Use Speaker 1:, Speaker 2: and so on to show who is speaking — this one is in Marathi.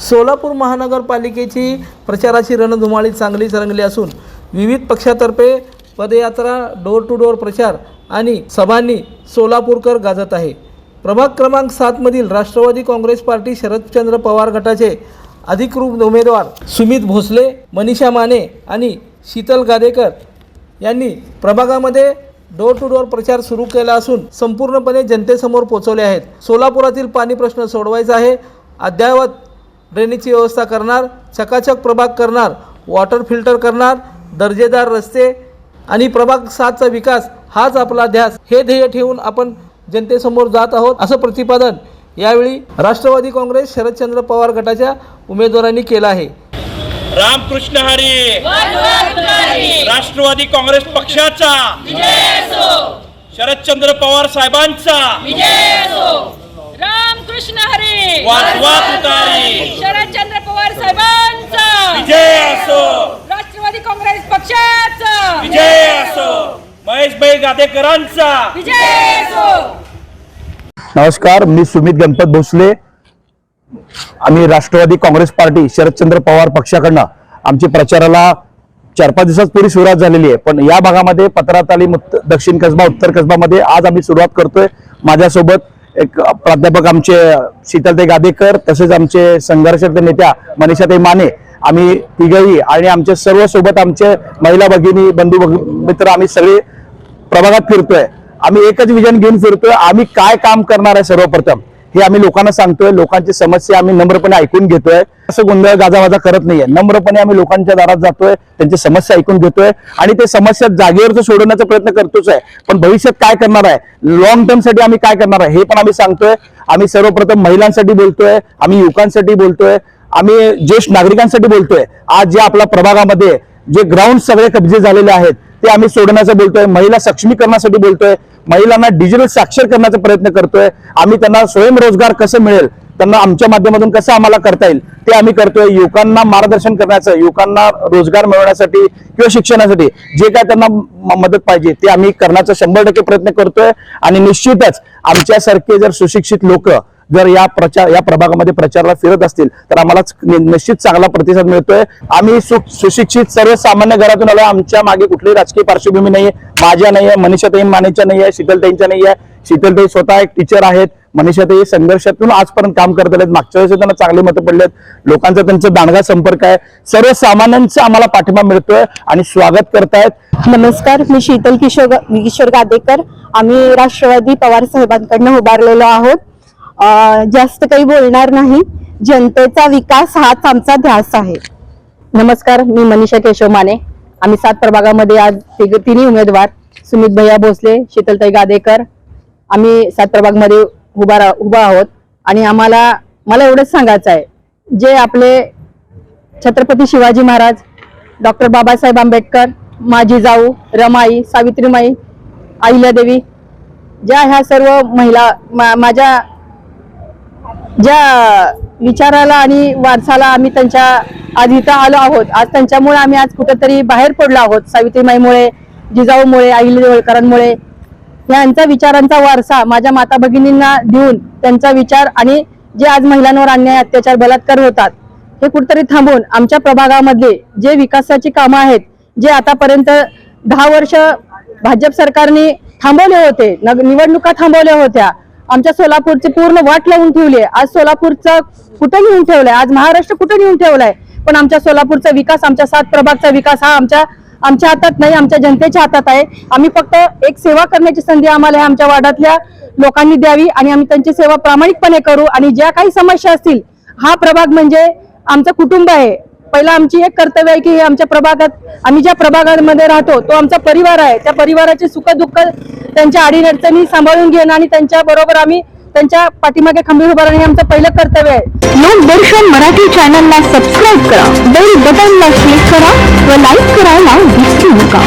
Speaker 1: सोलापूर महानगरपालिकेची प्रचाराची रणधुमाळी चांगलीच रंगली असून विविध पक्षातर्फे पदयात्रा, डोर टू डोर प्रचार आणि सभांनी सोलापूरकर गाजत आहे। प्रभाग क्रमांक 7 मधील राष्ट्रवादी काँग्रेस पार्टी शरदचंद्र पवार गटाचे अधिकृत उमेदवार सुमित भोसले, मनीषा माने आणि शीतल गादेकर यांनी प्रभागामध्ये डोर टू डोर प्रचार सुरू केला असून संपूर्णपणे जनतेसमोर पोहोचवले आहेत। सोलापुरातील पाणी प्रश्न सोडवायचा आहे, अद्ययावत ड्रेनेजची व्यवस्था करणार, चकाचक प्रभाग करणार, वॉटर फिल्टर करणार, दर्जेदार रस्ते आणि प्रभाग 7चा विकास हाच आपला ध्यास, हे ध्येय ठेवून आपण जनतेसमोर जात आहोत, असं प्रतिपादन यावेळी राष्ट्रवादी काँग्रेस शरदचंद्र पवार गटाच्या उमेदवारांनी केलं आहे।
Speaker 2: रामकृष्ण हरी, राष्ट्रवादी काँग्रेस पक्षाचा विजय असो, शरदचंद्र पवार साहेबांचा विजय असो।
Speaker 3: रामकृष्ण हरी,
Speaker 2: वाजवा तुतारी,
Speaker 3: शरदचंद्र पवार साहेबांचा
Speaker 2: विजय असो,
Speaker 3: राष्ट्रवादी काँग्रेस पक्षाचा
Speaker 2: विजय असो, महेशभाई गादेकरांचा
Speaker 3: विजय असो।
Speaker 4: नमस्कार, मी सुमित गणपत भोसले। आम्ही राष्ट्रवादी काँग्रेस पार्टी शरदचंद्र पवार पक्षाकडनं आमची प्रचाराला 4-5 दिवसांपूर्वी सुरुवात झालेली आहे, पण या भागामध्ये पत्राताली दक्षिण कसबा, उत्तर कसबामध्ये आज आम्ही सुरुवात करतोय। माझ्यासोबत एक प्राध्यापक आमचे शीतलताई गादेकर, तसेच आमचे संघर्षरत नेत्या मनीषाताई माने, आम्ही तिघही आणि आमचे सर्व सोबत आमचे महिला भगिनी, बंधू मित्र, आम्ही सगळे प्रभागात फिरतोय। आम्ही एकच विजन घेऊन फिरतोय, आम्ही काय काम करणार आहे सर्वप्रथम हे आम्ही लोकांना सांगतोय। लोकांची समस्या आम्ही नम्रपणे ऐकून घेतोय, असं गोंधळ गाजावाजा करत नाहीये। नम्रपणे आम्ही लोकांच्या दारात जातोय, त्यांची समस्या ऐकून घेतोय आणि ते समस्या जागेवर सोडवण्याचा प्रयत्न करतोच आहे। पण भविष्यात काय करणार आहे, लॉंग टर्म साठी आम्ही काय करणार आहे हे पण आम्ही सांगतोय। आम्ही सर्वप्रथम महिलांसाठी बोलतोय, आम्ही युवकांसाठी बोलतोय, आम्ही ज्येष्ठ नागरिकांसाठी बोलतोय। आज जे आपल्या प्रभागामध्ये जे ग्राउंड सगळे कब्जे झालेले आहेत ते आम्ही सोडण्याचं बोलतोय, महिला सक्षमीकरणासाठी बोलतोय, महिलांना डिजिटल साक्षर करण्याचा प्रयत्न करतोय। आम्ही त्यांना स्वयंरोजगार कसं मिळेल, त्यांना आमच्या माध्यमातून कसं आम्हाला करता येईल ते आम्ही करतोय। युवकांना मार्गदर्शन करण्याचं, युवकांना रोजगार मिळवण्यासाठी किंवा शिक्षणासाठी जे काय त्यांना मदत पाहिजे ते आम्ही करण्याचा 100% प्रयत्न करतोय। आणि निश्चितच आमच्यासारखे जर सुशिक्षित लोक जर या प्रभागामध्ये प्रचाराला फिरत असतील तर आम्हाला निश्चित चांगला प्रतिसाद मिळतोय। आम्ही सुशिक्षित सर्वसामान्य घरातून आलो, आमच्या मागे कुठलीही राजकीय पार्श्वभूमी नाहीये, माझ्या नाहीये, मनीषाताई मानेच्या नाहीये, शीतलताईंच्या नाहीये। शीतलताई स्वतः एक टीचर आहेत, मनीषाताई संघर्षातून आजपर्यंत काम करत आहेत, मागच्या वेळेस त्यांना चांगले मतं पडलेत, लोकांचा त्यांचा दांडगा संपर्क आहे, सर्वसामान्यांचा आम्हाला पाठिंबा मिळतोय आणि स्वागत करतायत।
Speaker 5: नमस्कार, मी शीतल किशोर गादेकर। आम्ही राष्ट्रवादी पवार साहेबांकडून उभारलेलो आहोत। जास्त काही बोलणार नाही, जनतेचा विकास हाच आमचा ध्यास आहे। नमस्कार, मी मनीषा केशव माने। आम्ही 7 प्रभागामध्ये आज तिन्ही उमेदवार सुमित भैया भोसले, शीतलताई गादेकर, आम्ही 7 प्रभागामध्ये उभा आहोत। आणि मला एवढंच सांगायचं आहे, जे आपले छत्रपती शिवाजी महाराज, डॉक्टर बाबासाहेब आंबेडकर, माझी जाऊ रमाई, सावित्रीमाई, अहिल्यादेवी, ज्या ह्या सर्व महिला माझ्या ज्या विचाराला आणि वारसाला आम्ही त्यांच्या आज इथं आलो आहोत, आज त्यांच्यामुळे आम्ही आज कुठेतरी बाहेर पडलो आहोत। सावित्रीमाईमुळे, जिजाऊमुळे, अहिल्यादेवीकरांमुळे, यांचा विचारांचा वारसा माझ्या माता भगिनींना देऊन त्यांचा विचार आणि जे आज महिलांवर अन्याय, अत्याचार, बलात्कार होतात हे कुठेतरी थांबून आमच्या प्रभागामध्ये जे विकासाची कामं आहेत, जे आतापर्यंत 10 वर्ष भाजप सरकारने थांबवले होते, निवडणुका थांबवल्या होत्या, आमच्या सोलापूरची पूर्ण वाट लावून ठेवली। आज सोलापूरचं कुठं नेऊन ठेवलंय, आज महाराष्ट्र कुठं नेऊन ठेवलाय, पण आमच्या सोलापूरचा विकास, आमच्या 7 प्रभागचा विकास हा आमच्या हातात नाही, आमच्या जनतेच्या हातात आहे। आम्ही फक्त एक सेवा करण्याची संधी आम्हाला आमच्या वार्डातल्या लोकांनी द्यावी आणि आम्ही त्यांची सेवा प्रामाणिकपणे करू। आणि ज्या काही समस्या असतील, हा प्रभाग म्हणजे आमचं कुटुंब आहे। पहिला आमची एक कर्तव्य आहे की आमच्या प्रभागात, आम्ही ज्या प्रभागामध्ये राहतो तो आमचा परिवार आहे, त्या परिवाराचे सुख दुःख, त्यांच्या अडीअडचणी सांभाळून घेणं आणि त्यांच्या बरोबर आम्ही त्यांच्या पाठीमागे खंबीर उभं राहणं हे आमचं पहिलं कर्तव्य आहे।
Speaker 6: लोकदर्शन मराठी चॅनलला सबस्क्राईब करा, बेल बटनला क्लिक करा व लाईक करायला विसरू नका।